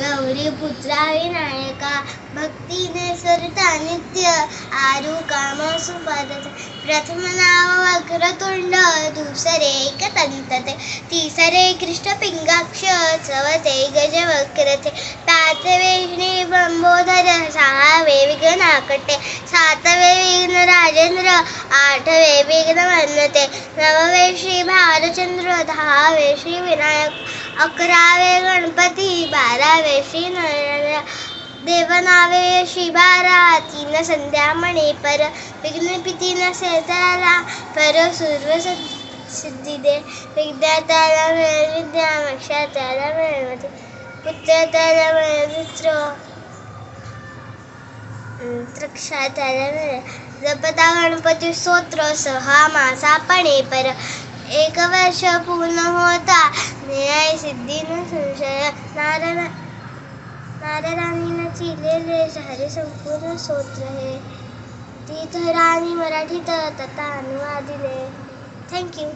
गौरी पुत्रा विनायका भक्तीने सरिता नित्य आरु काम सुपदते प्रथम नाव वक्रतुंड दुसरे एकदंतते तिसरे कृष्ण पिंगाक्ष चौथे गजवक्रते पाचवे लंबोदर सहावे विघ्नाकटे सातवे विघ्न राजेंद्र आठवे विघ्न वन्नते नववे श्री भालचंद्र दहावे श्री विनायक अकरावे गणपती बारावे श्री नरेंद्र देवनावे श्री बारा तीन संध्या मणी पर विघ्न पिती नसे त्याला पर सर्व सिद्धी दे विद्या त्याला मिळेल विद्या मोक्षा त्याला मिळेल पुत्र त्याला मिळेल मित्र रक्षा त्याला मिळेल जपता गणपती स्तोत्र सहा मासा पणे पर एक वर्ष पूर्ण होता न्याय सिद्धी न संशय नारदांनी चिलेले सारे संपूर्ण स्तोत्र हे तीर्थराणी मराठीत तथा अनुवादिले. थँक्यू.